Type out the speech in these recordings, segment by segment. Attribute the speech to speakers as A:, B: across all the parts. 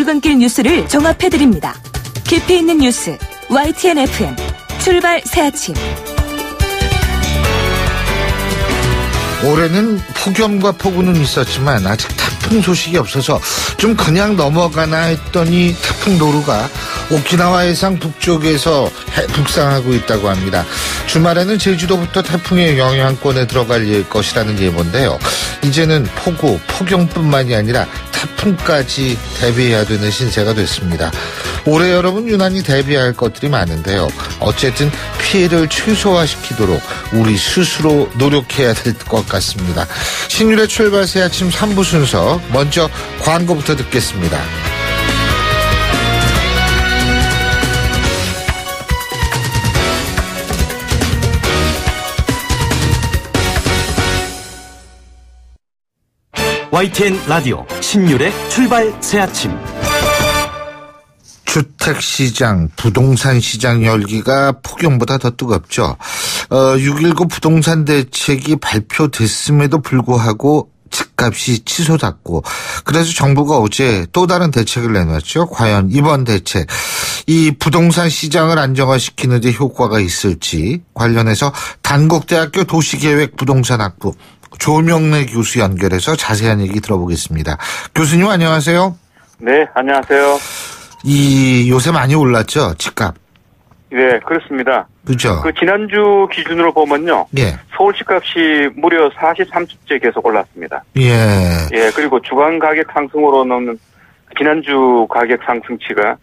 A: 출근길 뉴스를 종합해드립니다. 깊이 있는 뉴스 YTN FM 출발 새아침.
B: 올해는 폭염과 폭우는 있었지만 아직 태풍 소식이 없어서 좀 그냥 넘어가나 했더니 태풍 노루가 오키나와 해상 북쪽에서 북상하고 있다고 합니다. 주말에는 제주도부터 태풍의 영향권에 들어갈 것이라는 예보인데요. 이제는 폭우, 폭염뿐만이 아니라 태풍까지 대비해야 되는 신세가 됐습니다. 올해 여름은 유난히 대비해야 할 것들이 많은데요. 어쨌든 피해를 최소화시키도록 우리 스스로 노력해야 될 것 같습니다. 신율의 출발 새 아침 3부 순서, 먼저 광고부터 듣겠습니다.
C: YTN 라디오 신율의 출발 새아침.
B: 주택시장, 부동산 시장 열기가 폭염보다 더 뜨겁죠. 6.19 부동산 대책이 발표됐음에도 불구하고 집값이 치솟았고, 그래서 정부가 어제 또 다른 대책을 내놨죠. 과연 이번 대책, 이 부동산 시장을 안정화시키는 데 효과가 있을지 관련해서 단국대학교 도시계획 부동산학부 조명래 교수 연결해서 자세한 얘기 들어보겠습니다. 교수님 안녕하세요.
D: 네, 안녕하세요.
B: 요새 많이 올랐죠, 집값?
D: 네, 그렇습니다.
B: 그렇죠.
D: 지난주 기준으로 보면요.
B: 예.
D: 서울 집값이 무려 43주째 계속 올랐습니다.
B: 예.
D: 예, 그리고 주간 가격 상승으로는 지난주 가격 상승치가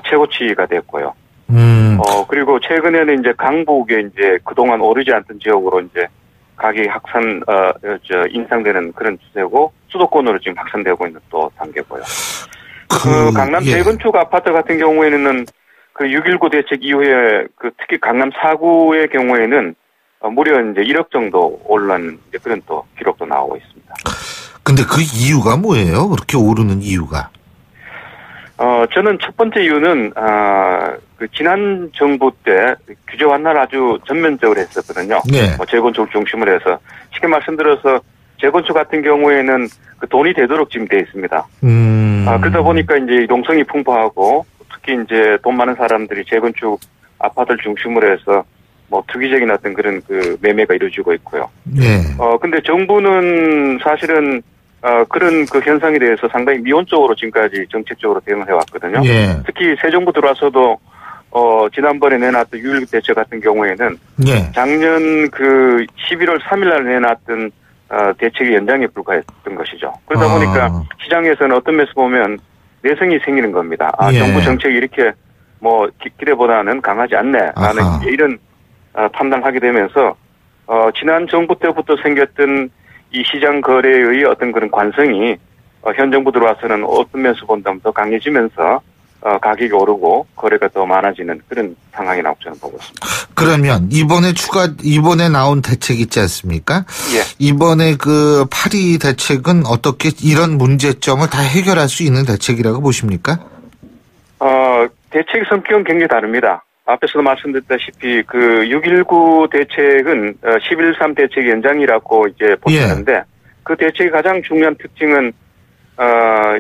D: 최고치가 됐고요. 그리고 최근에는 이제 강북에 이제 그동안 오르지 않던 지역으로 이제 가격이 인상되는 그런 추세고, 수도권으로 지금 확산되고 있는 또 단계고요. 강남 재건축 아파트 같은 경우에는 6.19 대책 이후에 특히 강남 4구의 경우에는 무려 이제 1억 정도 올라는 그런 또 기록도 나오고 있습니다.
B: 근데 그 이유가 뭐예요? 그렇게 오르는 이유가?
D: 저는 첫 번째 이유는, 지난 정부 때 규제 완화를 아주 전면적으로 했었거든요.
B: 네.
D: 재건축 중심으로 해서. 쉽게 말씀드려서 재건축 같은 경우에는 돈이 되도록 지금 되어 있습니다. 그러다 보니까 이제 유동성이 풍부하고, 특히 이제 돈 많은 사람들이 재건축 아파트를 중심으로 해서 투기적인 어떤 그런 매매가 이루어지고 있고요.
B: 네.
D: 근데 정부는 사실은 그런 현상에 대해서 상당히 미온적으로 지금까지 정책적으로 대응해 왔거든요.
B: 예.
D: 특히 새 정부 들어와서도 지난번에 내놨던 6.19 대책 같은 경우에는
B: 예.
D: 작년 11월 3일 날 내놨던 대책이 연장에 불과했던 것이죠. 그러다 보니까 시장에서는 어떤 면에서 보면 내성이 생기는 겁니다.
B: 예.
D: 정부 정책이 이렇게 기대보다는 강하지 않네라는 이런 판단을 하게 되면서 지난 정부 때부터 생겼던 이 시장 거래의 어떤 그런 관성이 현 정부 들어와서는 어떤 면에서 본다면 더 강해지면서 가격이 오르고 거래가 더 많아지는 그런 상황이 나오고 저는 보고 있습니다.
B: 그러면 이번에 나온 대책 있지 않습니까?
D: 예.
B: 이번에 8.2 대책은 어떻게 이런 문제점을 다 해결할 수 있는 대책이라고 보십니까?
D: 대책 성격은 굉장히 다릅니다. 앞에서도 말씀드렸다시피 6.19 대책은 11.3 대책 연장이라고 이제 보시는데, 예. 그 대책의 가장 중요한 특징은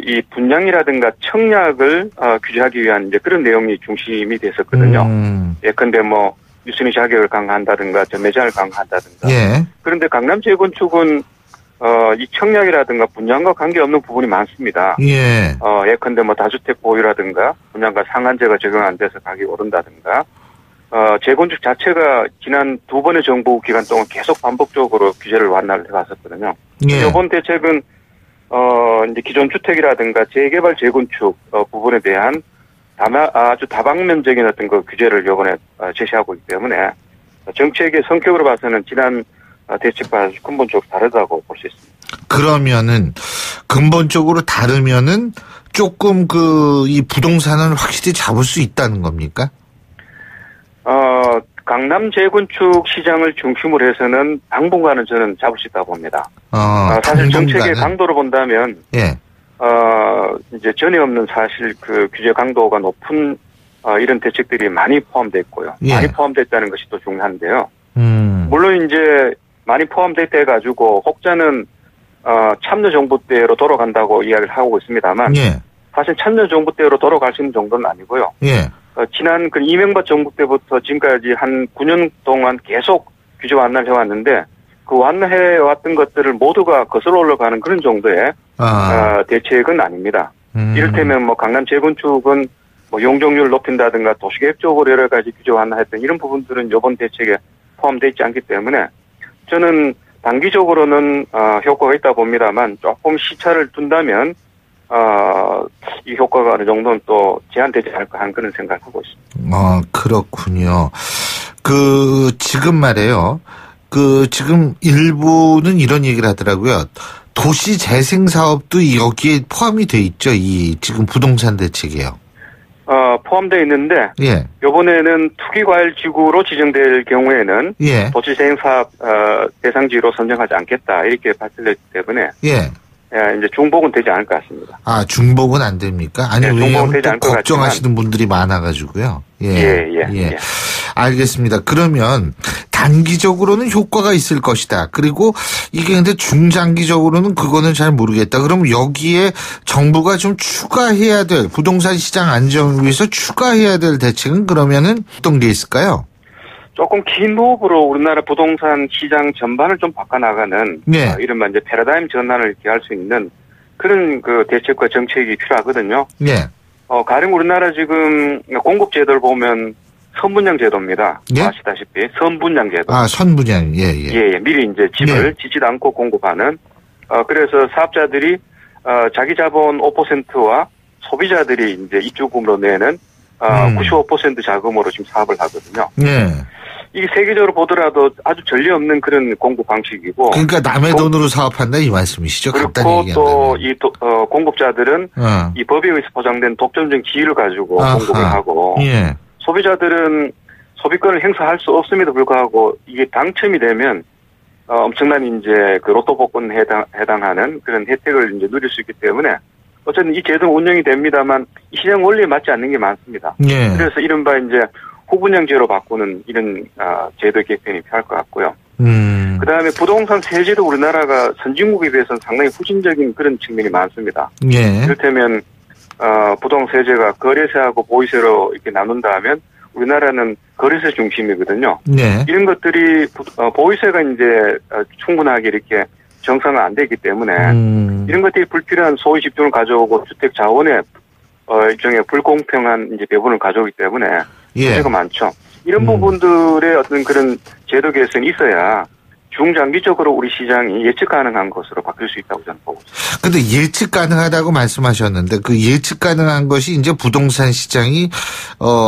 D: 이 분양이라든가 청약을 규제하기 위한 이제 그런 내용이 중심이 됐었거든요. 예컨대 유선의 자격을 강화한다든가 매장을 강화한다든가.
B: 예.
D: 그런데 강남 재건축은 이 청약이라든가 분양과 관계없는 부분이 많습니다.
B: 예.
D: 예컨대 다주택 보유라든가 분양가 상한제가 적용 안 돼서 가격이 오른다든가, 재건축 자체가 지난 두 번의 정부 기간 동안 계속 반복적으로 규제를 완화를 해왔었거든요.
B: 예.
D: 이번 대책은 이제 기존 주택이라든가 재개발 재건축 부분에 대한 아주 다방면적인 어떤 규제를 이번에 제시하고 있기 때문에 정책의 성격으로 봐서는 지난 대책과 근본적으로 다르다고 볼 수 있습니다.
B: 그러면은 근본적으로 다르면은 조금 이 부동산을 확실히 잡을 수 있다는 겁니까?
D: 강남 재건축 시장을 중심으로 해서는 당분간은 저는 잡을 수 있다고 봅니다. 사실 정책의 강도로 본다면,
B: 예.
D: 이제 전에 없는 사실 규제 강도가 높은 이런 대책들이 많이 포함되어 있고요.
B: 예.
D: 많이 포함됐다는 것이 또 중요한데요. 물론 이제 많이 포함됐다 해가지고 혹자는 참여정부 때로 돌아간다고 이야기를 하고 있습니다만,
B: 예.
D: 사실 참여정부 때로 돌아갈 수 있는 정도는 아니고요.
B: 예.
D: 지난 그 이명박 정부 때부터 지금까지 한 9년 동안 계속 규제 완화를 해왔는데 그 완화해왔던 것들을 모두가 거슬러 올라가는 그런 정도의 대책은 아닙니다. 이를테면 뭐 강남 재건축은 뭐 용적률을 높인다든가 도시계획적으로 여러 가지 규제 완화했던 이런 부분들은 이번 대책에 포함되어 있지 않기 때문에 저는 단기적으로는 효과가 있다 봅니다만 조금 시차를 둔다면 이 효과가 어느 정도는 또 제한되지 않을까 하는 그런 생각을 하고 있습니다.
B: 그렇군요. 지금 말이에요. 지금 일부는 이런 얘기를 하더라고요. 도시 재생 사업도 여기에 포함이 돼 있죠. 이 지금 부동산 대책이에요.
D: 포함되어 있는데,
B: 예.
D: 이번에는 투기과열지구로 지정될 경우에는,
B: 예.
D: 도시재생사업, 대상지로 선정하지 않겠다, 이렇게 발표됐기 때문에,
B: 예.
D: 이제 중복은 되지 않을 것 같습니다.
B: 중복은 안 됩니까? 아니,
D: 네,
B: 왜냐하면 또 걱정하시는 분들이 많아가지고요. 예. 알겠습니다. 그러면 단기적으로는 효과가 있을 것이다. 그리고 이게 근데 중장기적으로는 그거는 잘 모르겠다. 그럼 여기에 정부가 좀 추가해야 될 부동산 시장 안정을 위해서 추가해야 될 대책은 그러면은 어떤 게 있을까요?
D: 조금 긴 호흡으로 우리나라 부동산 시장 전반을 좀 바꿔나가는
B: 네.
D: 이른바 이제 패러다임 전환을 이렇게 할 수 있는 그런 그 대책과 정책이 필요하거든요.
B: 네.
D: 가령 우리나라 지금 공급 제도를 보면 선분양 제도입니다.
B: 예?
D: 아시다시피 선분양 제도.
B: 선분양. 예.
D: 미리 이제 집을 짓지도 않고 공급하는. 그래서 사업자들이 자기 자본 5%와 소비자들이 이제 입주금으로 내는 95% 자금으로 지금 사업을 하거든요.
B: 네.
D: 이게 세계적으로 보더라도 아주 전례 없는 그런 공급 방식이고.
B: 그러니까 남의 돈으로 사업한다 이 말씀이시죠?
D: 그리고 또 이 공급자들은 이 법에 의해서 보장된 독점적 지위를 가지고 공급을 하고.
B: 예.
D: 소비자들은 소비권을 행사할 수 없음에도 불구하고 이게 당첨이 되면 엄청난 이제 그 로또 복권에 해당하는 그런 혜택을 이제 누릴 수 있기 때문에 어쨌든 이 제도는 운영이 됩니다만 이 시장 원리에 맞지 않는 게 많습니다.
B: 예.
D: 그래서 이른바 이제 후분양제로 바꾸는 이런 제도 개편이 필요할 것 같고요. 그다음에 부동산 세제도 우리나라가 선진국에 비해서는 상당히 후진적인 그런 측면이 많습니다.
B: 예.
D: 이를테면 부동산 세제가 거래세하고 보유세로 이렇게 나눈다면 우리나라는 거래세 중심이거든요.
B: 네.
D: 이런 것들이 보유세가 이제 충분하게 이렇게 정상화 안 되기 때문에 이런 것들이 불필요한 소유 집중을 가져오고 주택 자원의 일종의 불공평한 이제 배분을 가져오기 때문에 문제가 많죠. 이런 부분들의 어떤 그런 제도 개선이 있어야 중장기적으로 우리 시장이 예측 가능한 것으로 바뀔 수 있다고 저는 보고 있습니다.
B: 근데 예측 가능하다고 말씀하셨는데 그 예측 가능한 것이 이제 부동산 시장이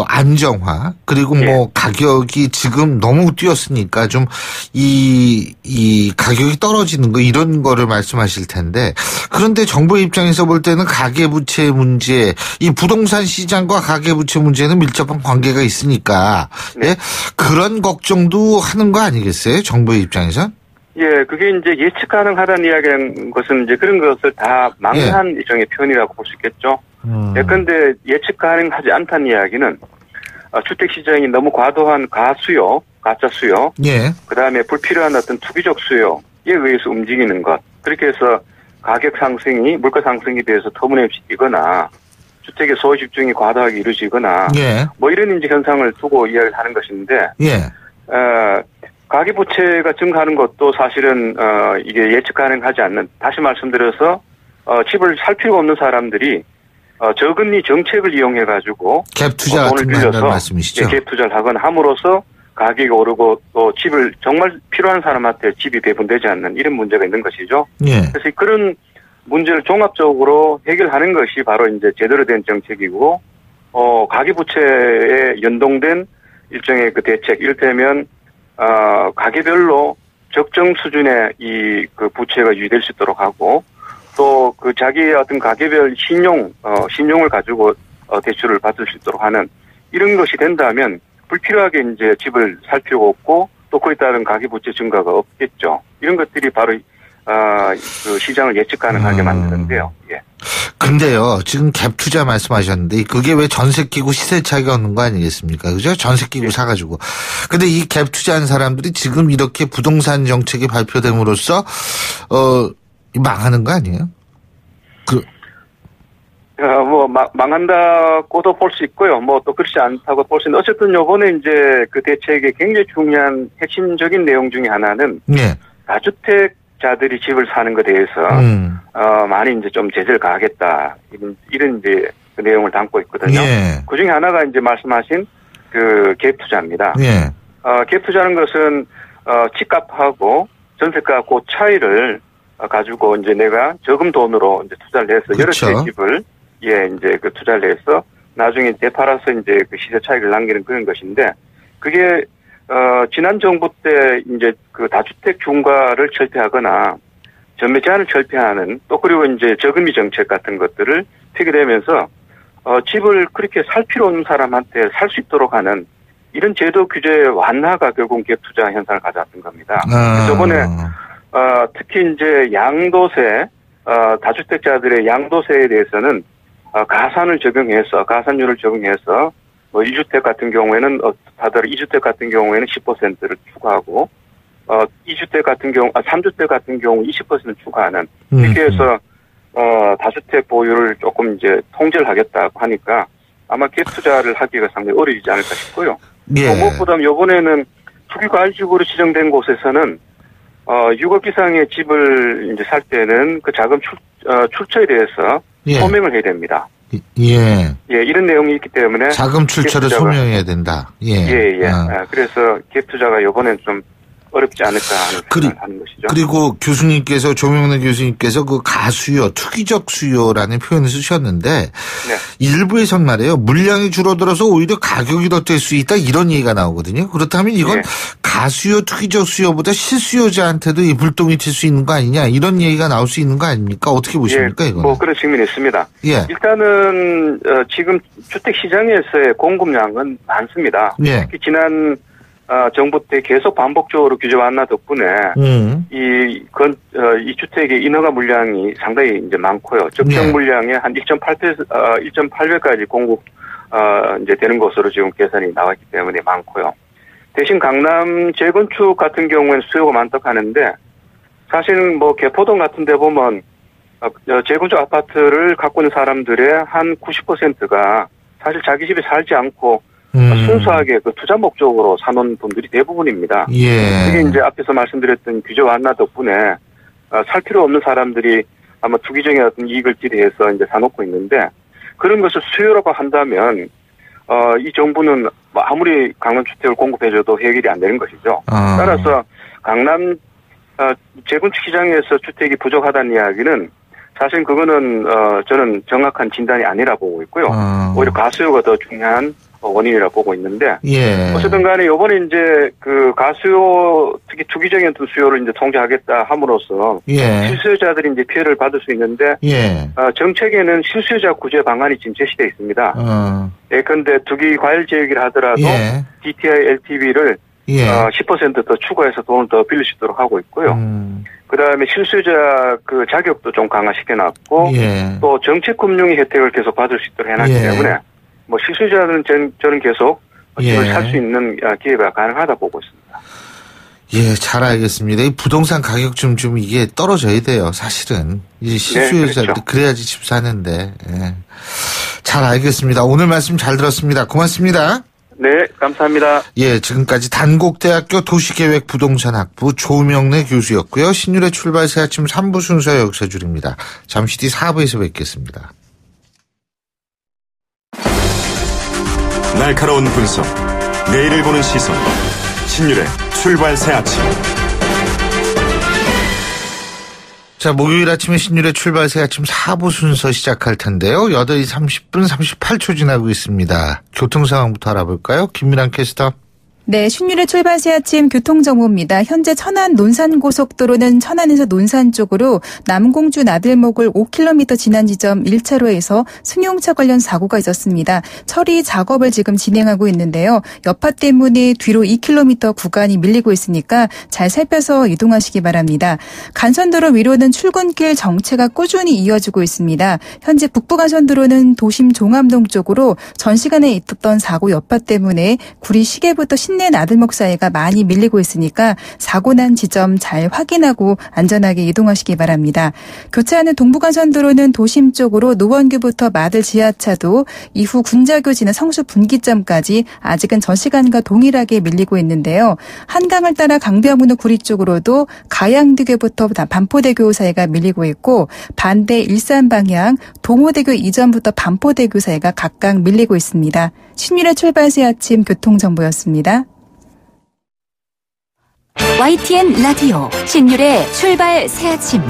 B: 안정화 그리고 뭐 가격이 지금 너무 뛰었으니까 좀 이 가격이 떨어지는 거 이런 거를 말씀하실 텐데 그런데 정부 입장에서 볼 때는 가계부채 문제 이 부동산 시장과 가계부채 문제는 밀접한 관계가 있으니까 예? 그런 걱정도 하는 거 아니겠어요? 정부의 입장에서?
D: 예, 그게 이제 예측 가능하다는 이야기는 것은 이제 그런 것을 다 망한 일종의 표현이라고 볼 수 있겠죠. 예컨대 예측 가능하지 않다는 이야기는 주택시장이 너무 과도한 가수요, 가짜 수요, 그 다음에 불필요한 어떤 투기적 수요에 의해서 움직이는 것. 그렇게 해서 가격 상승이 물가 상승에 대해서 터무니없이 뛰거나 주택의 소유 집중이 과도하게 이루어지거나 뭐 이런 이제 현상을 두고 이야기를 하는 것인데 가계부채가 증가하는 것도 사실은 이게 예측 가능하지 않는 다시 말씀드려서 집을 살 필요가 없는 사람들이 저금리 정책을 이용해 가지고
B: 갭 투자 같은 거 한다는 말씀이시죠?
D: 갭 투자를 하거나 함으로써 가격이 오르고 또 집을 정말 필요한 사람한테 집이 배분되지 않는 이런 문제가 있는 것이죠. 그래서 그런 문제를 종합적으로 해결하는 것이 바로 이제 제대로 된 정책이고 가계부채에 연동된 일종의 그 대책 이를테면 가계별로 적정 수준의 이 그 부채가 유지될 수 있도록 하고 또 그 자기의 어떤 가계별 신용을 가지고 대출을 받을 수 있도록 하는 이런 것이 된다면 불필요하게 이제 집을 살 필요가 없고 또 그에 따른 가계부채 증가가 없겠죠. 이런 것들이 바로 그 시장을 예측 가능하게 만드는데요. 예.
B: 근데요, 지금 갭 투자 말씀하셨는데 그게 왜 전세 끼고 시세 차이가 없는 거 아니겠습니까? 그죠? 전세 끼고 사가지고. 근데 이 갭 투자한 사람들이 지금 이렇게 부동산 정책이 발표됨으로써 망하는 거 아니에요?
D: 망한다고도 볼 수 있고요. 뭐 또 그렇지 않다고 볼 수 있는데 어쨌든 요번에 이제 그 대책의 굉장히 중요한 핵심적인 내용 중에 하나는
B: 예.
D: 다주택자들이 집을 사는 것에 대해서 많이 이제 좀 제재를 가하겠다 이런 이제 그 내용을 담고 있거든요.
B: 예.
D: 그 중에 하나가 이제 말씀하신 그 갭 투자입니다.
B: 예.
D: 갭 투자는 것은 집값하고 전세가 그 차이를 가지고 이제 내가 적은 돈으로 이제 투자를 해서
B: 그렇죠.
D: 여러 채 집을 이제 그 투자를 해서 나중에 되팔아서 이제 그 시세 차익을 남기는 그런 것인데 그게 지난 정부 때 이제 그 다주택 중과를 철폐하거나 전매 제한을 철폐하는 또 그리고 이제 저금리 정책 같은 것들을 폐기되면서 집을 그렇게 살 필요 없는 사람한테 살 수 있도록 하는 이런 제도 규제 완화가 결국 갭 투자 현상을 가져왔던 겁니다. 그래서 이번에 특히 이제 양도세 다주택자들의 양도세에 대해서는 가산을 적용해서 가산율을 적용해서 뭐 1주택 같은 경우에는 다들 2주택 같은 경우에는 10%를 추가하고 2주택 같은 경우 3주택 같은 경우 20%를 추가하는 이렇게 해서 다주택 보유를 조금 이제 통제를 하겠다고 하니까 아마 갭 투자를 하기가 상당히 어려지지 않을까 싶고요.
B: 예.
D: 무엇보다 이번에는 투기과열지구로 지정된 곳에서는 6억 이상의 집을 이제 살 때는 그 자금 출처에 대해서
B: 예.
D: 소명을 해야 됩니다.
B: 예.
D: 예, 이런 내용이 있기 때문에
B: 자금 출처를 소명해야 된다. 예.
D: 그래서 갭 투자가 이번엔 좀 어렵지 않을까 하는 생각을 하는 것이죠.
B: 그리고 교수님께서 조명래 교수님께서 그 가수요, 투기적 수요라는 표현을 쓰셨는데
D: 네.
B: 일부에선 말이에요. 물량이 줄어들어서 오히려 가격이 더 뛸 수 있다 이런 얘기가 나오거든요. 그렇다면 이건 가수요, 투기적 수요보다 실수요자한테도 이 불똥이 튈 수 있는 거 아니냐 이런 얘기가 나올 수 있는 거 아닙니까? 어떻게 보십니까 이거?
D: 뭐 그런 측면이 있습니다.
B: 예.
D: 일단은 지금 주택 시장에서의 공급량은 많습니다. 특히 지난 정부 때 계속 반복적으로 규제 완화 덕분에 이 주택의 인허가 물량이 상당히 이제 많고요. 적정 물량의 한 1.8배까지 공급 이제 되는 것으로 지금 계산이 나왔기 때문에 많고요. 대신 강남 재건축 같은 경우에는 수요가 많다고 하는데 사실은 뭐 개포동 같은 데 보면 재건축 아파트를 갖고 있는 사람들의 한 90%가 사실 자기 집에 살지 않고 순수하게 그 투자 목적으로 사놓은 분들이 대부분입니다.
B: 예.
D: 그게 이제 앞에서 말씀드렸던 규제 완화 덕분에 살 필요 없는 사람들이 아마 투기적인 어떤 이익을 기대해서 이제 사놓고 있는데 그런 것을 수요라고 한다면 이 정부는 아무리 강남주택을 공급해줘도 해결이 안 되는 것이죠. 따라서 강남 재건축 시장에서 주택이 부족하다는 이야기는 사실 그거는 저는 정확한 진단이 아니라 보고 있고요. 오히려 가수요가 더 중요한 원인이라 보고 있는데 어쨌든 간에 이번에 이제 그 가수요 특히 투기적인 어떤 수요를 이제 통제하겠다 함으로써 실수요자들이 이제 피해를 받을 수 있는데 정책에는 실수요자 구제 방안이 지금 제시되어 있습니다. 예컨대 투기 과열 지역이라 하더라도 DTI LTV를 10% 더 추가해서 돈을 더 빌릴 수 있도록 하고 있고요. 그다음에 실수요자 그 자격도 좀 강화시켜놨고 또 정책금융의 혜택을 계속 받을 수 있도록 해놨기 때문에 뭐 실수요자는 저는 계속 집을 살 수 있는 기회가 가능하다 보고 있습니다.
B: 예, 잘 알겠습니다. 이 부동산 가격 좀 이게 떨어져야 돼요. 사실은 이 실수요자들 그렇죠. 그래야지 집 사는데. 예. 잘 알겠습니다. 오늘 말씀 잘 들었습니다. 고맙습니다.
D: 네, 감사합니다.
B: 예, 지금까지 단곡대학교 도시계획부동산학부 조명래 교수였고요. 신율의 출발 새 아침 3부 순서 여기서 줄입니다. 잠시 뒤 4부에서 뵙겠습니다.
C: 날카로운 분석, 내일을 보는 시선, 신율의 출발 새 아침.
B: 자, 목요일 아침에 신율의 출발 새 아침 4부 순서 시작할 텐데요. 8시 30분 38초 지나고 있습니다. 교통 상황부터 알아볼까요? 김미란 캐스터.
E: 네, 신율의 출발 새 아침 교통정보입니다. 현재 천안 논산고속도로는 천안에서 논산 쪽으로 남공주 나들목을 5km 지난 지점 1차로에서 승용차 관련 사고가 있었습니다. 처리 작업을 지금 진행하고 있는데요. 여파 때문에 뒤로 2km 구간이 밀리고 있으니까 잘 살펴서 이동하시기 바랍니다. 간선도로 위로는 출근길 정체가 꾸준히 이어지고 있습니다. 현재 북부간선도로는 도심 종암동 쪽으로 전 시간에 있었던 사고 여파 때문에 구리 시계부터 신내 나들목 사이가 많이 밀리고 있으니까 사고 난 지점 잘 확인하고 안전하게 이동하시기 바랍니다. 교차하는 동부간선도로는 도심 쪽으로 노원교부터 마들 지하차도 이후 군자교 지나 성수 분기점까지 아직은 전 시간과 동일하게 밀리고 있는데요. 한강을 따라 강변문호 구리 쪽으로도 가양대교부터 반포대교 사이가 밀리고 있고 반대 일산 방향 동호대교 이전부터 반포대교 사이가 각각 밀리고 있습니다. 신율의 출발새 아침 교통정보였습니다.
A: YTN 라디오 신율의 출발 새 아침.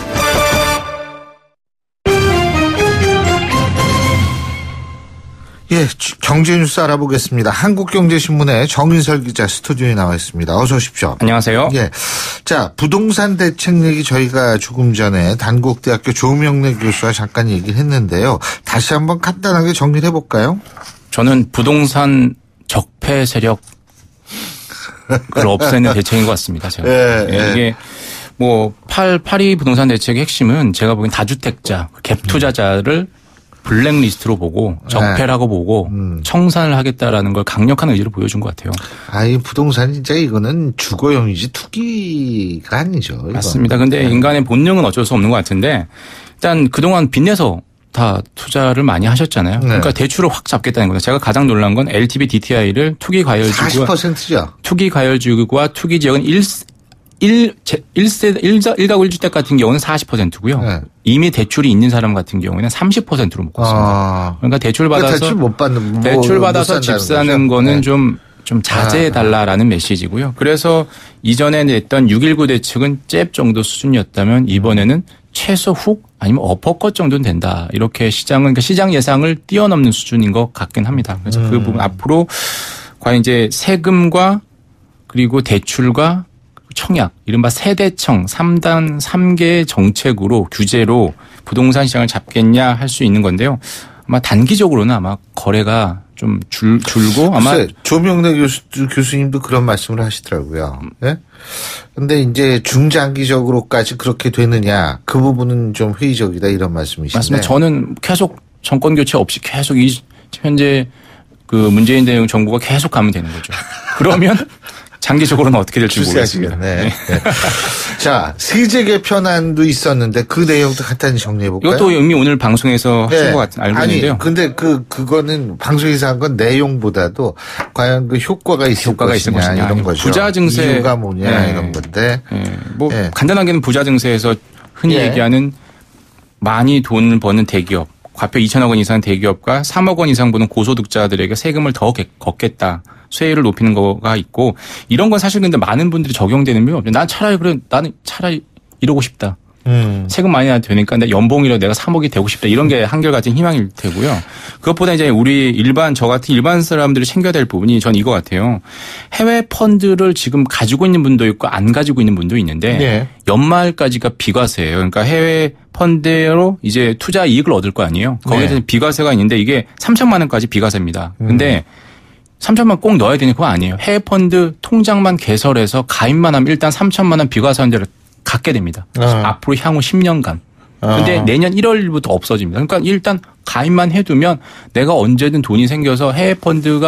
B: 예, 경제 뉴스 알아보겠습니다. 한국경제신문의 정인설 기자 스튜디오에 나와 있습니다. 어서 오십시오.
F: 안녕하세요.
B: 예. 자, 부동산 대책 얘기 저희가 조금 전에 단국대학교 조명래 교수와 잠깐 얘기를 했는데요. 다시 한번 간단하게 정리를 해볼까요?
F: 저는 부동산 적폐 세력을 없애는 대책인 것 같습니다. 제가. 이게 뭐 8.2 부동산 대책의 핵심은 제가 보기엔 다주택자, 갭 투자자를 블랙리스트로 보고 적폐라고 보고 청산을 하겠다라는 걸 강력한 의지를 보여준 것 같아요.
B: 이 부동산 진짜 이거는 주거용이지 투기가 아니죠. 이건.
F: 맞습니다. 근데 인간의 본능은 어쩔 수 없는 것 같은데 일단 그동안 빚내서 다 투자를 많이 하셨잖아요. 그러니까 대출을 확 잡겠다는 거죠. 제가 가장 놀란 건 LTV DTI를 투기 과열지구
B: 40%죠.
F: 투기 과열지구와 투기 지역은 1가구 1주택 같은 경우는 40%고요. 네. 이미 대출이 있는 사람 같은 경우에는 30%로 묶었습니다. 그러니까 대출 받아서
B: 대출 못 받는
F: 대출 받아서 집 사는 거는 좀 자제해 달라라는 메시지고요. 그래서 이전에 냈던 6.19 대책은 잽 정도 수준이었다면 이번에는 최소 훅 아니면 어퍼컷 정도는 된다. 이렇게 그러니까 시장 예상을 뛰어넘는 수준인 것 같긴 합니다. 그래서 그 부분 앞으로 과연 이제 세금과 그리고 대출과 청약, 이른바 세대청 3개의 정책으로 규제로 부동산 시장을 잡겠냐 할 수 있는 건데요. 아마 단기적으로는 아마 거래가 좀 줄고 아마
B: 조명래 교수님도 그런 말씀을 하시더라고요. 예? 근데 이제 중장기적으로까지 그렇게 되느냐 그 부분은 좀 회의적이다 이런 말씀이신데.
F: 맞습니다. 저는 계속 정권 교체 없이 계속 현재 그 문재인 대통령 정부가 계속 가면 되는 거죠. 그러면 장기적으로는 어떻게 될지 모르겠습니다.
B: 네. 자, 세제 개편안도 있었는데 그 내용도 간단히 정리해 볼까요?
F: 이것도 이미 오늘 방송에서 하신 것 같은 알고 있는데요.
B: 근데 그거는 방송에서 한 건 내용보다도 과연 그 효과가 있을 것이냐 이런 거죠.
F: 부자 증세
B: 이유가 뭐냐 이런 건데.
F: 간단하게는 부자 증세에서 흔히 얘기하는 많이 돈을 버는 대기업, 과표 2천억 원 이상 대기업과 3억 원 이상 버는 고소득자들에게 세금을 더 걷겠다. 세율을 높이는 거가 있고 이런 건 사실 근데 많은 분들이 적용되는 게 없죠. 나는 차라리 이러고 싶다. 세금 많이 나도 되니까 내 연봉이라도 내가 3억이 되고 싶다. 이런 게 한결같은 희망일 테고요. 그것보다 이제 저 같은 일반 사람들이 챙겨야 될 부분이 전 이거 같아요. 해외 펀드를 지금 가지고 있는 분도 있고 안 가지고 있는 분도 있는데 연말까지가 비과세예요. 그러니까 해외 펀드로 이제 투자 이익을 얻을 거 아니에요. 거기에 비과세가 있는데 이게 3천만 원까지 비과세입니다. 근데 3천만 꼭 넣어야 되는 거 아니에요. 해외 펀드 통장만 개설해서 가입만 하면 일단 3천만 원 비과세한대를 갖게 됩니다. 앞으로 향후 10년간. 근데 내년 1월부터 없어집니다. 그러니까 일단 가입만 해두면 내가 언제든 돈이 생겨서 해외 펀드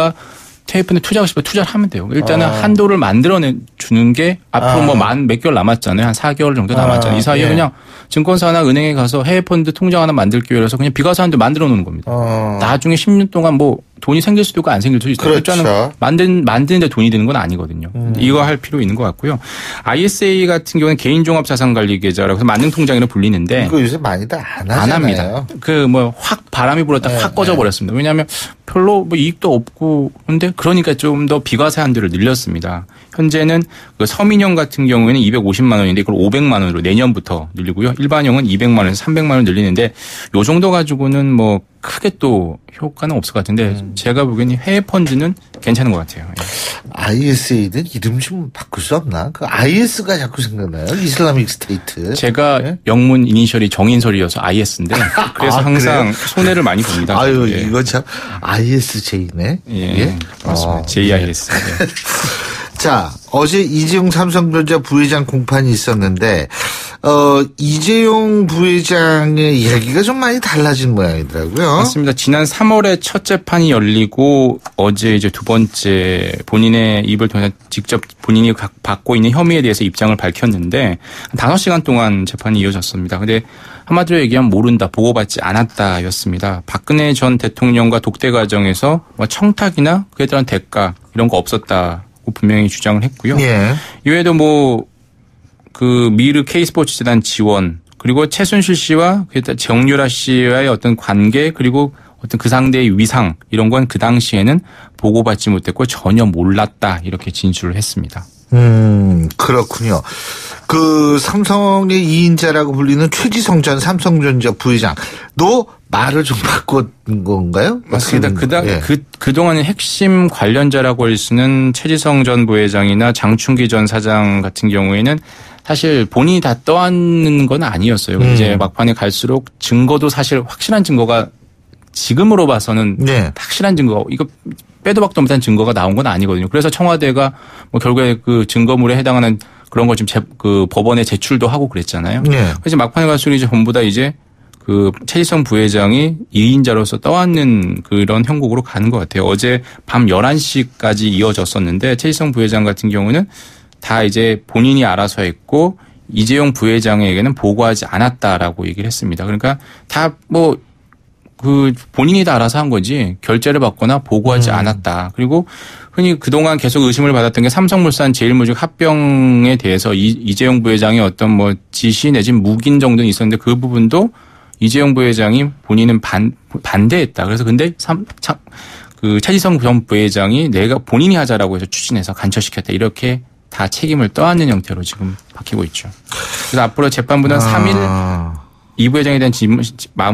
F: 투자하고 싶으면 투자를 하면 돼요. 일단은 한도를 만들어주는 게 앞으로 몇 개월 남았잖아요. 한 4개월 정도 남았잖아요. 이 사이에 그냥 증권사나 은행에 가서 해외 펀드 통장 하나 만들기 위해서 그냥 비과세한데 만들어 놓는 겁니다. 나중에 10년 동안 돈이 생길 수도 있고 안 생길 수도 있어요.
B: 그렇죠.
F: 일단은 만드는데 돈이 드는 건 아니거든요. 이거 할 필요 있는 것 같고요. ISA 같은 경우는 개인종합자산관리계좌라고 해서 만능통장이라고 불리는데
B: 이거 요새 많이들 안 하잖아요.
F: 안 합니다. 확 바람이 불었다 확 꺼져버렸습니다. 왜냐하면 별로 이익도 없고 근데 그러니까 좀 더 비과세 한도를 늘렸습니다. 현재는 그 서민형 같은 경우에는 250만 원인데 이걸 500만 원으로 내년부터 늘리고요. 일반형은 200만 원에서 300만 원 늘리는데 요 정도 가지고는 크게 또 효과는 없을 것 같은데 제가 보기에는 해외 펀드는 괜찮은 것 같아요.
B: ISA는 이름 좀 바꿀 수 없나? 그 IS가 자꾸 생각나요. 이슬라믹 스테이트.
F: 제가 영문 이니셜이 정인설이어서 IS인데 그래서 항상 손해를 많이 봅니다.
B: 이거 참 ISJ네.
F: 예. 맞습니다. JIS.
B: 자, 어제 이재용 삼성전자 부회장 공판이 있었는데 이재용 부회장의 이야기가 좀 많이 달라진 모양이더라고요.
F: 맞습니다. 지난 3월에 첫 재판이 열리고 어제 이제 두 번째 본인의 입을 통해서 직접 본인이 받고 있는 혐의에 대해서 입장을 밝혔는데 5시간 동안 재판이 이어졌습니다. 근데 한마디로 얘기하면 모른다, 보고받지 않았다였습니다. 박근혜 전 대통령과 독대 과정에서 청탁이나 그에 대한 대가 이런 거 없었다고 분명히 주장을 했고요.
B: 예.
F: 이외에도 그 미르 K스포츠 재단 지원, 그리고 최순실 씨와 정유라 씨와의 어떤 관계, 그리고 어떤 그 상대의 위상, 이런 건 그 당시에는 보고받지 못했고 전혀 몰랐다, 이렇게 진술을 했습니다.
B: 그렇군요. 그 삼성의 2인자라고 불리는 최지성 전 삼성전자 부회장도 말을 좀 바꾼 건가요?
F: 맞습니다. 그동안의 핵심 관련자라고 할 수는 최지성 전 부회장이나 장충기 전 사장 같은 경우에는 사실 본인이 다 떠안는 건 아니었어요. 이제 막판에 갈수록 증거도 사실 확실한 증거가 지금으로 봐서는 확실한 증거, 이거 빼도 박도 못한 증거가 나온 건 아니거든요. 그래서 청와대가 결국에 그 증거물에 해당하는 그런 걸 지금 그 법원에 제출도 하고 그랬잖아요. 그래서 막판에 갈수록 이제 전부 다 이제 그 최지성 부회장이 2인자로서 떠안는 그런 형국으로 가는 것 같아요. 어제 밤 11시까지 이어졌었는데 최지성 부회장 같은 경우는 다 이제 본인이 알아서 했고 이재용 부회장에게는 보고하지 않았다라고 얘기를 했습니다. 그러니까 다 그 본인이 다 알아서 한 거지 결재를 받거나 보고하지 않았다. 그리고 흔히 그동안 계속 의심을 받았던 게 삼성물산 제일모직 합병에 대해서 이재용 부회장의 어떤 지시 내지는 묵인 정도는 있었는데 그 부분도 이재용 부회장이 본인은 반대했다. 그래서 근데 그 최지성 전 부회장이 내가 본인이 하자라고 해서 추진해서 간처시켰다. 이렇게 다 책임을 떠안는 형태로 지금 바뀌고 있죠. 그래서 앞으로 재판부는 3일 이 부회장에 대한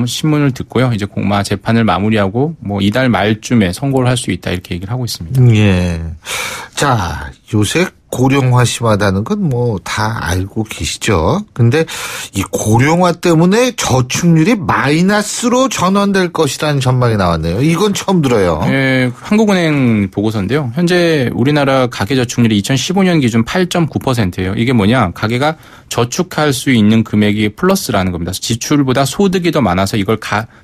F: 신문을 듣고요. 이제 재판을 마무리하고 이달 말쯤에 선고를 할 수 있다 이렇게 얘기를 하고 있습니다.
B: 예. 자, 요새 고령화 심하다는 건 다 알고 계시죠. 근데 이 고령화 때문에 저축률이 마이너스로 전환될 것이라는 전망이 나왔네요. 이건 처음 들어요.
F: 네, 한국은행 보고서인데요. 현재 우리나라 가계 저축률이 2015년 기준 8.9%예요. 이게 뭐냐? 가계가 저축할 수 있는 금액이 플러스라는 겁니다. 지출보다 소득이 더 많아서 이걸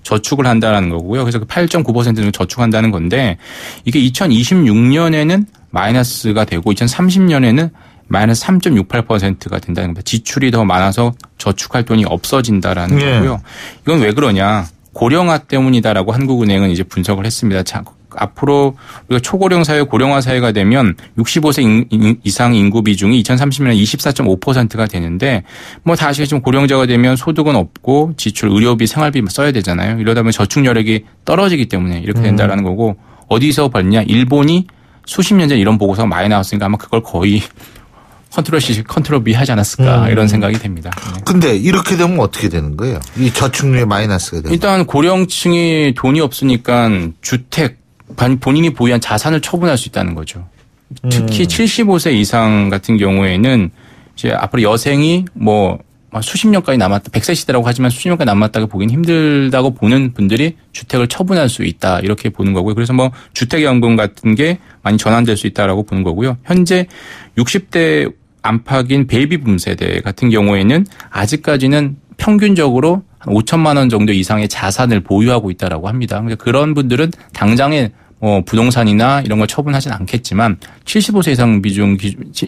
F: 저축을 한다는 거고요. 그래서 그 8.9%는 저축한다는 건데 이게 2026년에는 마이너스가 되고 2030년에는 마이너스 3.68%가 된다는 겁니다. 지출이 더 많아서 저축할 돈이 없어진다라는 거고요. 이건 왜 그러냐? 고령화 때문이다라고 한국은행은 이제 분석을 했습니다. 자, 앞으로 우리가 초고령 사회, 고령화 사회가 되면 65세 이상 인구 비중이 2030년에 24.5%가 되는데 다 아시겠지만 고령자가 되면 소득은 없고 지출, 의료비, 생활비 써야 되잖아요. 이러다 보면 저축 여력이 떨어지기 때문에 이렇게 된다라는 거고 어디서 봤냐? 일본이 수십 년 전 이런 보고서가 많이 나왔으니까 아마 그걸 거의 컨트롤 C, 컨트롤 B 하지 않았을까 이런 생각이 됩니다. 네.
B: 근데 이렇게 되면 어떻게 되는 거예요? 이 저축률이 마이너스가 되면.
F: 일단 고령층이 돈이 없으니까 주택, 본인이 보유한 자산을 처분할 수 있다는 거죠. 특히 75세 이상 같은 경우에는 이제 앞으로 여생이 수십 년까지 남았다. 100세 시대라고 하지만 수십 년까지 남았다고 보기는 힘들다고 보는 분들이 주택을 처분할 수 있다. 이렇게 보는 거고요. 그래서 주택연금 같은 게 많이 전환될 수 있다라고 보는 거고요. 현재 60대 안팎인 베이비붐 세대 같은 경우에는 아직까지는 평균적으로 한 5천만 원 정도 이상의 자산을 보유하고 있다라고 합니다. 그런 분들은 당장에 부동산이나 이런 걸 처분하진 않겠지만 75세 이상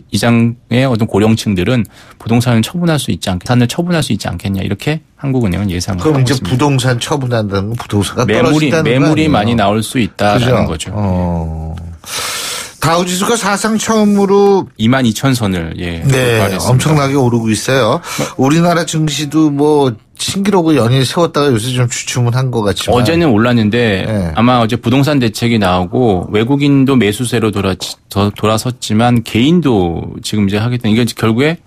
F: 이상의 어떤 고령층들은 부동산을 처분할 수 있지 산을 처분할 수 있지 않겠냐 이렇게 한국은행은 예상을 하고 있습니다.
B: 그럼 이제 부동산 처분한다는 건 부동산가 떨어진다는 거
F: 매물이 많이 나올 수 있다라는 거죠.
B: 다우지수가 사상 처음으로
F: 22,000선을 돌파했습니다.
B: 엄청나게 오르고 있어요. 우리나라 증시도 신기록을 연일 세웠다가 요새 좀 주춤은 것 같지만
F: 어제는 올랐는데 아마 어제 부동산 대책이 나오고 외국인도 매수세로 돌아섰지만 개인도 지금 이제 하게 된 이게 결국에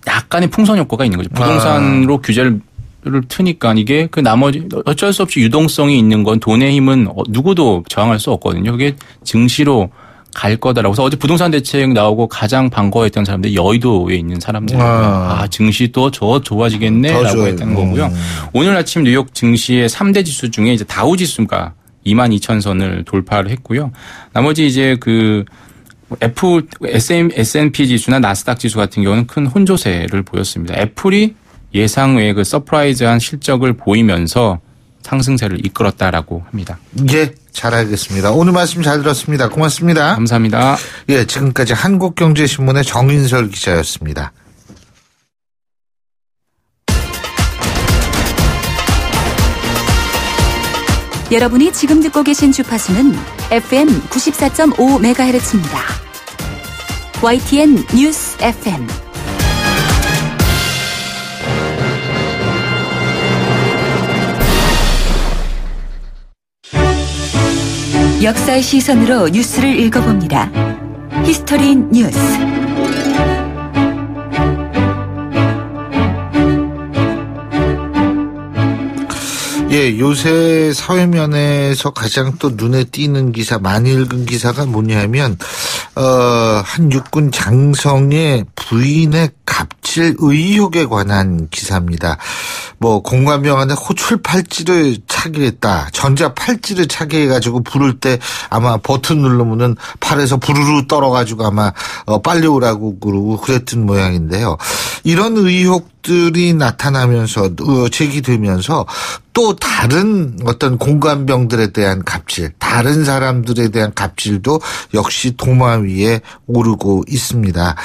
F: 약간의 풍선 효과가 있는 거죠. 부동산으로 규제를 트니까 이게 그 나머지 어쩔 수 없이 유동성이 있는 건 돈의 힘은 누구도 저항할 수 없거든요. 그게 증시로 갈 거다라고 해서 어제 부동산 대책 나오고 가장 반가워했던 사람들이 여의도에 있는 사람들이에요. 증시 또 좋아지겠네라고 했던 거고요. 오늘 아침 뉴욕 증시의 3대 지수 중에 이제 다우 지수가 22,000선을 돌파를 했고요. 나머지 이제 S&P 지수나 나스닥 지수 같은 경우는 큰 혼조세를 보였습니다. 애플이 예상 외의 그 서프라이즈한 실적을 보이면서 상승세를 이끌었다라고 합니다.
B: 예, 잘 알겠습니다. 오늘 말씀 잘 들었습니다. 고맙습니다.
F: 감사합니다.
B: 예, 지금까지 한국경제신문의 정인설 기자였습니다.
A: 여러분이 지금 듣고 계신 주파수는 FM 94.5MHz입니다. YTN 뉴스 FM. 역사의 시선으로 뉴스를 읽어봅니다. 히스토리 뉴스.
B: 예, 요새 사회면에서 가장 또 눈에 띄는 기사, 많이 읽은 기사가 뭐냐면, 한 육군 장성의 부인의 갑질 의혹에 관한 기사입니다. 뭐, 공관병 안에 호출 팔찌를 차기했다. 전자 팔찌를 차기해가지고 부를 때 아마 버튼 누르면은 팔에서 부르르 떨어가지고 아마, 빨리 오라고 그러고 그랬던 모양인데요. 이런 의혹들이 나타나면서, 제기되면서 또 다른 어떤 공관병들에 대한 갑질, 다른 사람들에 대한 갑질도 역시 도마 위에 오르고 있습니다.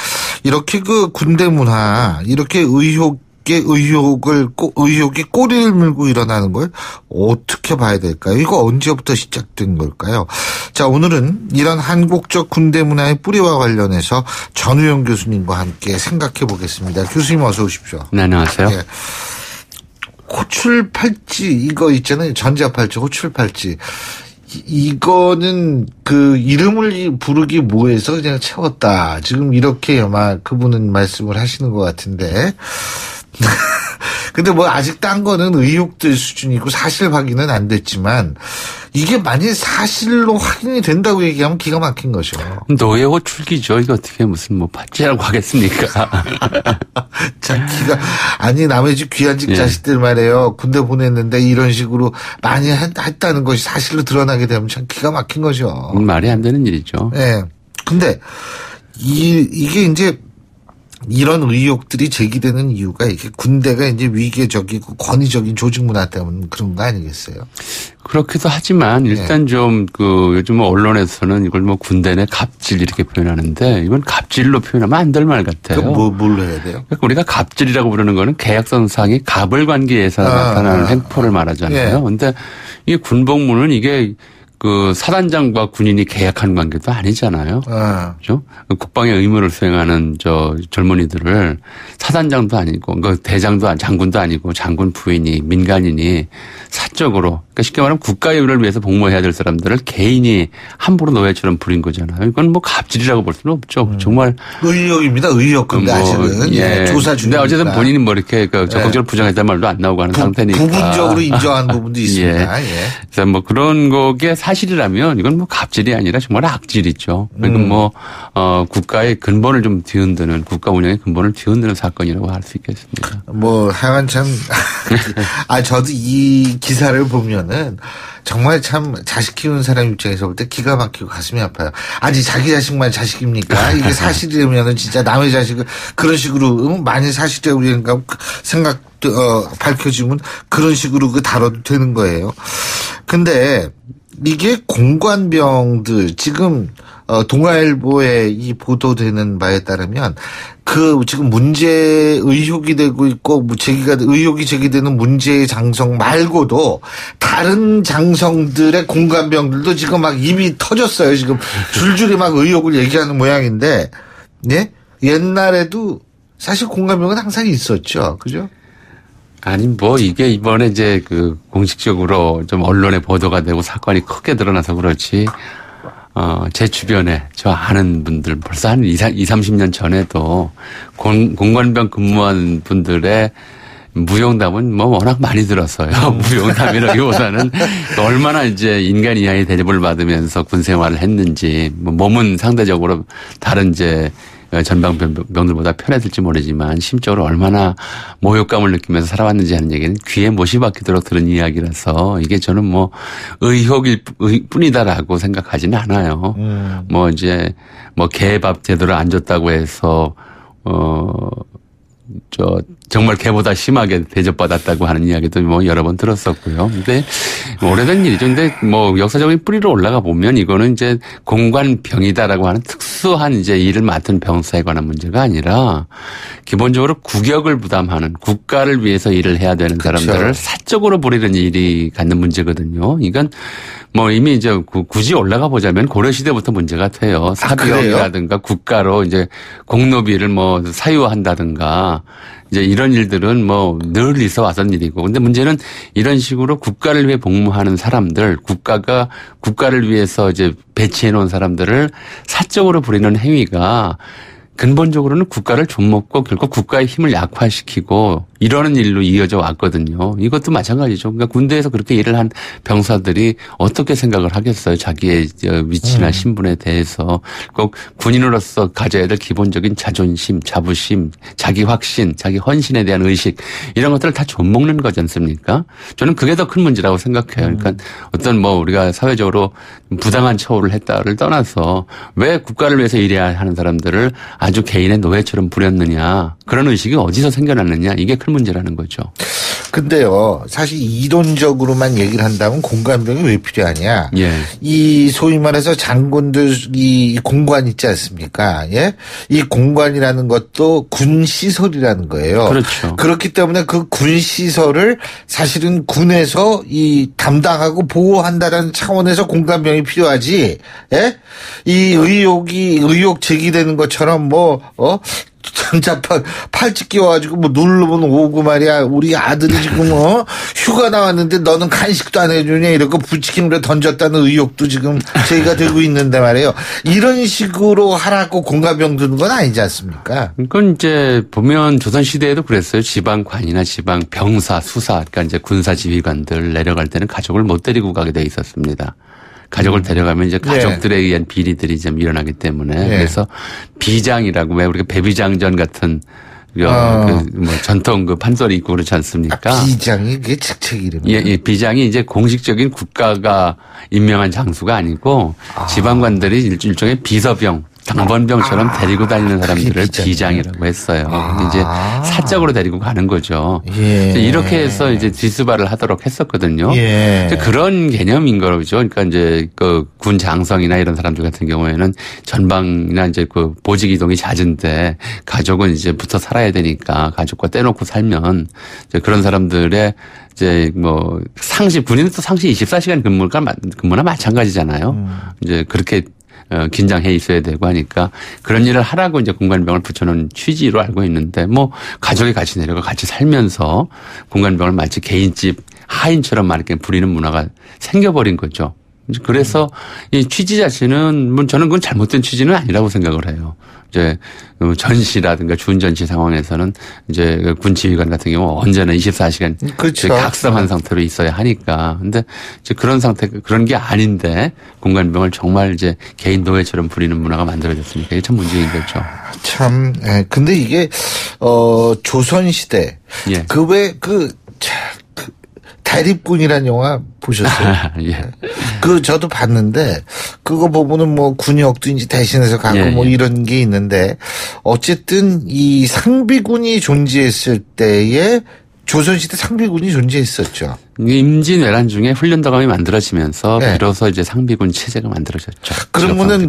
B: 이렇게 그 군대 문화, 이렇게 의혹이 꼬리를 물고 일어나는 걸 어떻게 봐야 될까요? 이거 언제부터 시작된 걸까요? 자, 오늘은 이런 한국적 군대 문화의 뿌리와 관련해서 전우영 교수님과 함께 생각해 보겠습니다. 교수님 어서 오십시오.
G: 네, 안녕하세요.
B: 예. 호출 팔찌 이거 있잖아요. 전자 팔찌, 호출 팔찌. 이거는 그 이름을 부르기 뭐해서 그냥 채웠다. 지금 이렇게 아마 그분은 말씀을 하시는 것 같은데. 근데 뭐 아직 딴 거는 의혹들 수준이고 사실 확인은 안 됐지만 이게 만약에 사실로 확인이 된다고 얘기하면 기가 막힌 거죠.
G: 노예 호출기죠. 이거 어떻게 무슨 뭐 팔찌라고 하겠습니까?
B: 자, 아니 남의 집 귀한 집 자식들 말이에요. 군대 보냈는데 이런 식으로 많이 했다는 것이 사실로 드러나게 되면 참 기가 막힌 거죠.
G: 말이 안 되는 일이죠.
B: 네. 근데 이게 이제 이런 의혹들이 제기되는 이유가 이게 군대가 이제 위계적이고 권위적인 조직 문화 때문에 그런 거 아니겠어요?
G: 그렇기도 하지만 일단 좀 요즘 언론에서는 이걸 뭐 군대 내 갑질 이렇게 표현하는데 이건 갑질로 표현하면 안 될 말 같아요.
B: 뭘로 해야 돼요?
G: 그러니까 우리가 갑질이라고 부르는 거는 계약선상의 갑을 관계에서 나타나는 횡포를 말하잖아요. 그런데 이 군복무는 이게 그 사단장과 군인이 계약하는 관계도 아니잖아요. 그죠? 국방의 의무를 수행하는 젊은이들을 사단장도 아니고, 대장도, 장군도 아니고, 장군 부인이, 민간인이 사적으로, 그러니까 쉽게 말하면 국가의 의를 위해서 복무해야 될 사람들을 개인이 함부로 노예처럼 부린 거잖아요. 이건 뭐 갑질이라고 볼 수는 없죠. 정말.
B: 의혹입니다. 의혹. 근데 아직은. 조사 중입니다.
G: 근데 어쨌든 본인이 뭐 이렇게 적극적으로 부정했다는 말도 안 나오고 하는 상태니까.
B: 부분적으로 인정한 부분도 있습니다.
G: 그래서 뭐 그런 거게 사실이라면 이건 뭐 갑질이 아니라 정말 악질이죠. 이건 뭐 국가의 근본을 좀 뒤흔드는, 국가 운영의 근본을 뒤흔드는 사건이라고 할 수 있겠습니다.
B: 뭐 하여간 참 저도 이 기사를 보면은 정말 참 자식 키우는 사람 입장에서 볼 때 기가 막히고 가슴이 아파요. 아니 자기 자식만 자식입니까? 이게 사실이면은 진짜 남의 자식을 그런 식으로 많이 사실이라고 생각 밝혀지면 그런 식으로 다뤄도 되는 거예요. 근데 이게 공관병들 지금 동아일보에 이 보도되는 바에 따르면 지금 문제 의혹이 되고 있고 의혹이 제기되는 문제의 장성 말고도 다른 장성들의 공관병들도 지금 막 입이 터졌어요. 지금 줄줄이 막 의혹을 얘기하는 모양인데, 예? 옛날에도 사실 공관병은 항상 있었죠. 그죠?
G: 아니, 뭐, 이게 이번에 이제 공식적으로 좀 언론에 보도가 되고 사건이 크게 드러나서 그렇지, 제 주변에 저 아는 분들 벌써 한 30년 전에도 공관병 근무한 분들의 무용담은 뭐 워낙 많이 들었어요. 무용담이라기보다는 얼마나 이제 인간 이하의 대접을 받으면서 군 생활을 했는지, 뭐 몸은 상대적으로 다른 이제 전방병들보다 편했을지 모르지만 심적으로 얼마나 모욕감을 느끼면서 살아왔는지 하는 얘기는 귀에 못이 박히도록 들은 이야기라서 이게 저는 뭐 의혹일 뿐이다라고 생각하지는 않아요. 뭐 이제 뭐 개밥 제대로 안 줬다고 해서 정말 개보다 심하게 대접받았다고 하는 이야기도 뭐 여러 번 들었었고요. 근데 오래된 일이죠. 근데 뭐 역사적인 뿌리로 올라가 보면 이거는 이제 공관병이다라고 하는 특수한 이제 일을 맡은 병사에 관한 문제가 아니라 기본적으로 국역을 부담하는 국가를 위해서 일을 해야 되는 사람들을 사적으로 부리는 일이 갖는 문제거든요. 이건 뭐 이미 이제 굳이 올라가 보자면 고려시대부터 문제가 돼요. 사병이라든가 국가로 이제 공노비를 뭐 사유한다든가 이제 이런 일들은 뭐 늘 있어 왔던 일이고. 근데 문제는 이런 식으로 국가를 위해 복무하는 사람들, 국가를 위해서 이제 배치해 놓은 사람들을 사적으로 부리는 행위가 근본적으로는 국가를 좀먹고 결국 국가의 힘을 약화시키고 이러는 일로 이어져 왔거든요. 이것도 마찬가지죠. 그러니까 군대에서 그렇게 일을 한 병사들이 어떻게 생각을 하겠어요. 자기의 위치나 신분에 대해서. 꼭 군인으로서 가져야 될 기본적인 자존심, 자부심, 자기 확신, 자기 헌신에 대한 의식 이런 것들을 다 좀먹는 거지 않습니까? 저는 그게 더 큰 문제라고 생각해요. 그러니까 어떤 뭐 우리가 사회적으로 부당한 처우를 했다를 떠나서 왜 국가를 위해서 일해야 하는 사람들을 아주 개인의 노예처럼 부렸느냐. 그런 의식이 어디서 생겨났느냐. 이게 큰 문제라는 거죠.
B: 근데요, 사실 이론적으로만 얘기를 한다면 공관병이 왜 필요하냐.
G: 예.
B: 이 소위 말해서 장군들 이 공관 있지 않습니까? 예? 이 공관이라는 것도 군 시설이라는 거예요.
G: 그렇죠.
B: 그렇기 때문에 그 군 시설을 사실은 군에서 이 담당하고 보호한다는 차원에서 공관병이 필요하지. 예? 이 의혹 제기되는 것처럼 전자파 팔찌 끼워가지고 누르면 오고 말이야. 우리 아들이 지금 휴가 나왔는데 너는 간식도 안 해주냐 이러고 부치킨으로 던졌다는 의혹도 지금 제기가 되고 있는데 말이에요. 이런 식으로 하라고 공관병 두는 건 아니지 않습니까?
G: 그건 이제 보면 조선시대에도 그랬어요. 지방관이나 지방 병사, 수사, 그러니까 이제 군사 지휘관들 내려갈 때는 가족을 못 데리고 가게 돼 있었습니다. 가족을 데려가면 이제 가족들에 의한 비리들이 좀 일어나기 때문에 그래서 비장이라고 왜 우리가 배비장전 같은 전통 판소리 있고 그렇지 않습니까?
B: 비장이 그게 직책 이름이에요.
G: 예, 비장이 이제 공식적인 국가가 임명한 장수가 아니고 지방관들이 일종의 비서병, 당번병처럼 데리고 다니는 사람들을 비장이라고 했어요. 근데 이제 사적으로 데리고 가는 거죠.
B: 예.
G: 이렇게 해서 이제 뒷수발을 하도록 했었거든요.
B: 예.
G: 그런 개념인 거죠. 그러니까 이제 그 군 장성이나 이런 사람들 같은 경우에는 전방이나 이제 그 보직 이동이 잦은데 가족은 이제 붙어 살아야 되니까 가족과 떼놓고 살면 이제 그런 사람들의 이제 뭐 군인은 또 상시 24시간 근무나 마찬가지잖아요. 이제 그렇게 긴장해 있어야 되고 하니까 그런 일을 하라고 이제 공관병을 붙여놓은 취지로 알고 있는데 뭐 가족이 같이 내려가 같이 살면서 공관병을 마치 개인집 하인처럼 막 이렇게 부리는 문화가 생겨버린 거죠. 그래서 이 취지 자체는 저는 그건 잘못된 취지는 아니라고 생각을 해요. 이제 전시라든가 준전시 상황에서는 이제 군 지휘관 같은 경우 언제나 24시간
B: 그렇죠.
G: 각성한 상태로 있어야 하니까. 근데 이제 그런 게 아닌데 공관병을 정말 이제 개인 노예처럼 부리는 문화가 만들어졌으니까 이게 참 문제인 거죠.
B: 참, 근데 이게 조선시대
G: 예.
B: 대립군이라는 영화 보셨어요?
G: 예.
B: 저도 봤는데, 그거 보면은 군역도 이제 대신해서 가고
G: 예, 예.
B: 이런 게 있는데, 어쨌든 이 상비군이 존재했을 때에 조선시대 상비군이 존재했었죠.
G: 임진왜란 중에 훈련도감이 만들어지면서 비로소 이제 상비군 체제가 만들어졌죠.
B: 그러면은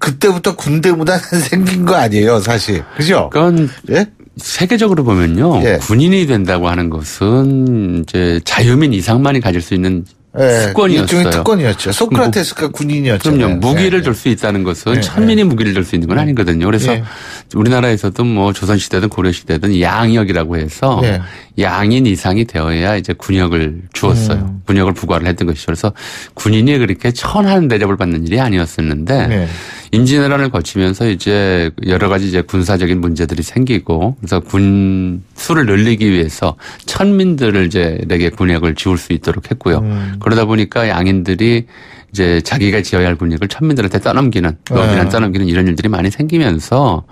B: 그때부터 군대 문화가 생긴 거 아니에요, 사실. 그죠?
G: 그건
B: 예?
G: 세계적으로 보면요. 군인이 된다고 하는 것은 이제 자유민 이상만이 가질 수 있는 특권이었어요.
B: 일종의 특권이었죠. 소크라테스가 군인이었죠.
G: 그럼요. 무기를 들 수 있다는 것은 천민이 무기를 들 수 있는 건 아니거든요. 그래서 우리나라에서도 뭐 조선시대든 고려시대든 양역이라고 해서 양인 이상이 되어야 이제 군역을 주었어요. 군역을 부과를 했던 것이죠. 그래서 군인이 그렇게 천한 대접을 받는 일이 아니었었는데 임진왜란을 거치면서 이제 여러 가지 이제 군사적인 문제들이 생기고 그래서 군 수를 늘리기 위해서 천민들을 이제 내게 군역을 지울 수 있도록 했고요. 그러다 보니까 양인들이 이제 자기가 지어야 할 군역을 천민들한테 떠넘기는, 떠넘기는 이런 일들이 많이 생기면서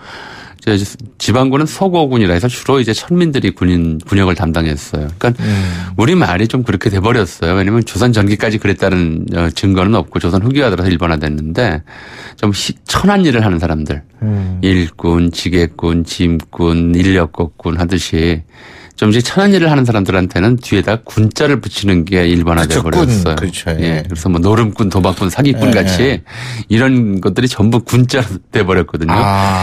G: 지방군은 서고군이라 해서 주로 이제 천민들이 군역을 담당했어요. 그러니까 우리 말이 좀 그렇게 돼버렸어요. 왜냐하면 조선 전기까지 그랬다는 증거는 없고 조선 후기가 들어서 일본화됐는데 좀 천한 일을 하는 사람들, 일꾼, 지게꾼, 짐꾼, 인력거꾼 하듯이 좀 이제 천한 일을 하는 사람들한테는 뒤에다 군자를 붙이는 게 일반화돼 버렸어요.
B: 그렇죠.
G: 예. 그래서 뭐 노름꾼, 도박꾼, 사기꾼 같이 이런 것들이 전부 군자로 돼 버렸거든요.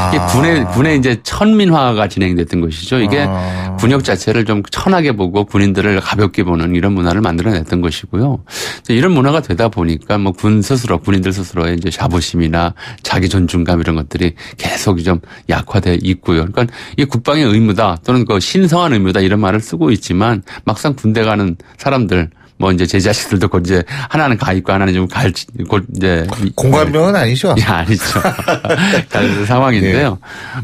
G: 이게 군의 이제 천민화가 진행됐던 것이죠. 이게 군역 자체를 좀 천하게 보고 군인들을 가볍게 보는 이런 문화를 만들어냈던 것이고요. 이런 문화가 되다 보니까 뭐 군인들 스스로의 이제 자부심이나 자기 존중감 이런 것들이 계속 좀 약화돼 있고요. 그러니까 이게 국방의 의무다 또는 그 신성한 의무다 이런 말을 쓰고 있지만 막상 군대 가는 사람들 뭐 이제 제 자식들도 곧 이제 하나는 가 있고 하나는 좀 곧 이제
B: 공관병은 아니죠?
G: 예, 아니죠. 갈 상황인데요.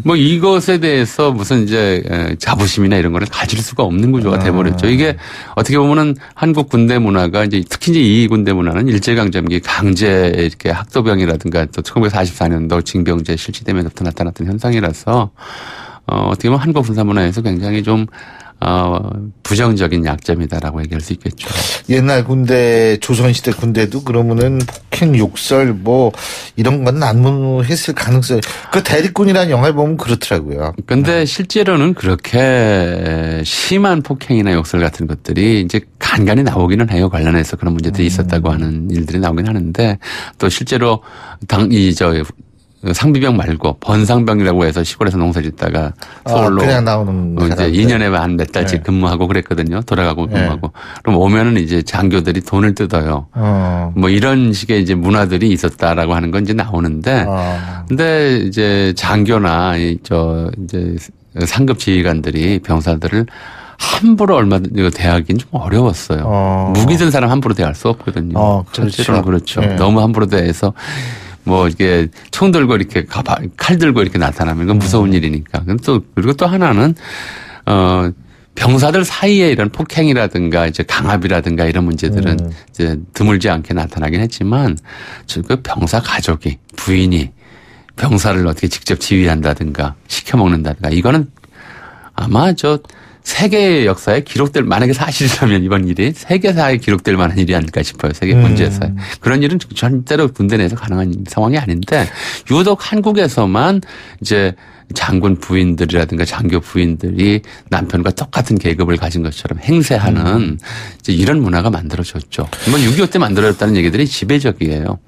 G: 뭐 이것에 대해서 무슨 이제 자부심이나 이런 거를 가질 수가 없는 구조가 돼버렸죠. 이게 어떻게 보면은 한국 군대 문화가 이제 특히 이제 이 군대 문화는 일제강점기 강제 이렇게 학도병이라든가 또 1944년도 징병제 실시되면서부터 나타났던 현상이라서 어떻게 보면 한국 군사 문화에서 굉장히 좀 부정적인 약점이다라고 얘기할 수 있겠죠.
B: 옛날 군대, 조선시대 군대도 그러면은 폭행, 욕설 뭐 이런 건 난무했을 가능성이 그 대립군이라는 영화를 보면 그렇더라고요.
G: 그런데 실제로는 그렇게 심한 폭행이나 욕설 같은 것들이 이제 간간히 나오기는 해요. 관련해서 그런 문제들이 있었다고 하는 일들이 나오긴 하는데 또 실제로 상비병 말고 번상병이라고 해서 시골에서 농사 짓다가 서울로
B: 그냥 나오는
G: 이제 2년에 한 몇 달씩 근무하고 그랬거든요. 돌아가고 근무하고. 그럼 오면은 이제 장교들이 돈을 뜯어요. 뭐 이런 식의 이제 문화들이 있었다라고 하는 건 이제 나오는데 근데 이제 장교나 이제 상급 지휘관들이 병사들을 함부로 얼마든지 대하기는 좀 어려웠어요. 무기 든 사람 함부로 대할 수 없거든요. 첫째로는 그렇죠. 너무 함부로 대해서 뭐 이게 총 들고 이렇게 칼 들고 이렇게 나타나면 그건 무서운 일이니까. 그리고 또 하나는 병사들 사이에 이런 폭행이라든가 이제 강압이라든가 이런 문제들은 이제 드물지 않게 나타나긴 했지만 그 병사 가족이 부인이 병사를 어떻게 직접 지휘한다든가 시켜 먹는다든가 이거는 아마 세계 역사에 만약에 사실이라면 이번 일이 세계사에 기록될 만한 일이 아닐까 싶어요. 세계 군제사에. 그런 일은 절대로 군대 내에서 가능한 상황이 아닌데 유독 한국에서만 이제 장군 부인들이라든가 장교 부인들이 남편과 똑같은 계급을 가진 것처럼 행세하는 이제 이런 문화가 만들어졌죠. 뭐 6.25 때 만들어졌다는 얘기들이 지배적이에요.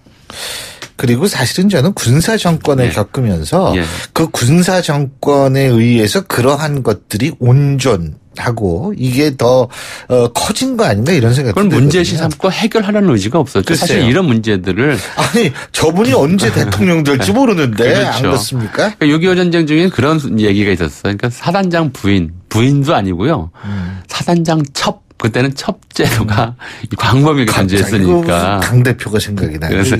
B: 그리고 사실은 저는 군사 정권을 겪으면서 그 군사 정권에 의해서 그러한 것들이 온전하고 이게 더 커진 거 아닌가 이런 생각이 들거든요.
G: 그건 문제시 삼고 해결하려는 의지가 없었죠. 글쎄요. 사실 이런 문제들을
B: 저분이 언제 대통령 될지 모르는데 그렇죠. 안 그렇습니까?
G: 그러니까 6.25 전쟁 중에 그런 얘기가 있었어요. 그러니까 사단장 부인도 아니고요. 사단장 첩. 그때는 첩제도가 광범위하게 존재했으니까.
B: 강 대표가 생각이 나요.
G: 그래서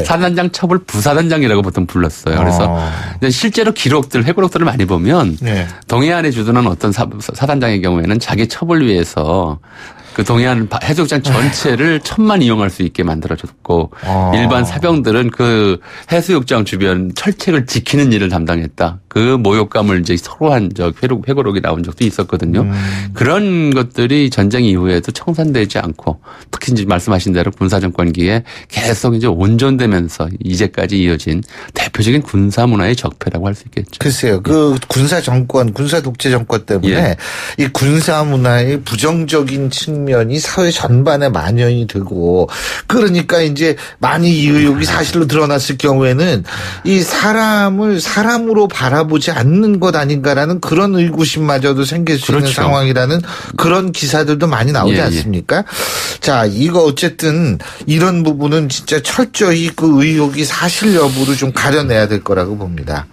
G: 사단장 첩을 부사단장이라고 보통 불렀어요. 그래서 실제로 회고록들을 많이 보면 동해안에 주둔한 어떤 사단장의 경우에는 자기 첩을 위해서 그 동해안 해수욕장 전체를 첩만 이용할 수 있게 만들어줬고 일반 사병들은 그 해수욕장 주변 철책을 지키는 일을 담당했다. 그 모욕감을 이제 서로 한 회고록이 나온 적도 있었거든요. 그런 것들이 전쟁 이후에도 청산되지 않고 특히 이제 말씀하신 대로 군사정권기에 계속 이제 온전되면서 이제까지 이어진 대표적인 군사 문화의 적폐라고 할 수 있겠죠.
B: 글쎄요. 그 군사 독재 정권 때문에 이 군사 문화의 부정적인 측면이 사회 전반에 만연이 되고 그러니까 이제 많이 이 의혹이 사실로 드러났을 경우에는 이 사람을 사람으로 바라보지 않는 것 아닌가라는 그런 의구심마저도 생길 수 있는 상황이라는 그런 기사들도 많이 나오지 않습니까? 자, 이거 어쨌든 이런 부분은 진짜 철저히 그 의혹이 사실 여부를 좀 가려내야 될 거라고 봅니다.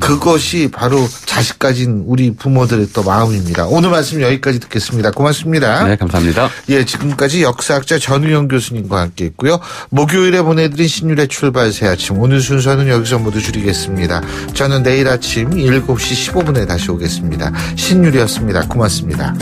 B: 그것이 바로 자식 가진 우리 부모들의 또 마음입니다. 오늘 말씀 여기까지 듣겠습니다. 고맙습니다.
G: 네, 감사합니다.
B: 지금까지 역사학자 전우영 교수님과 함께 했고요. 목요일에 보내드린 신율의 출발 새 아침 오늘 순서는 여기서 모두 줄이겠습니다. 저는 내일 아침 7시 15분에 다시 오겠습니다. 신율이었습니다. 고맙습니다.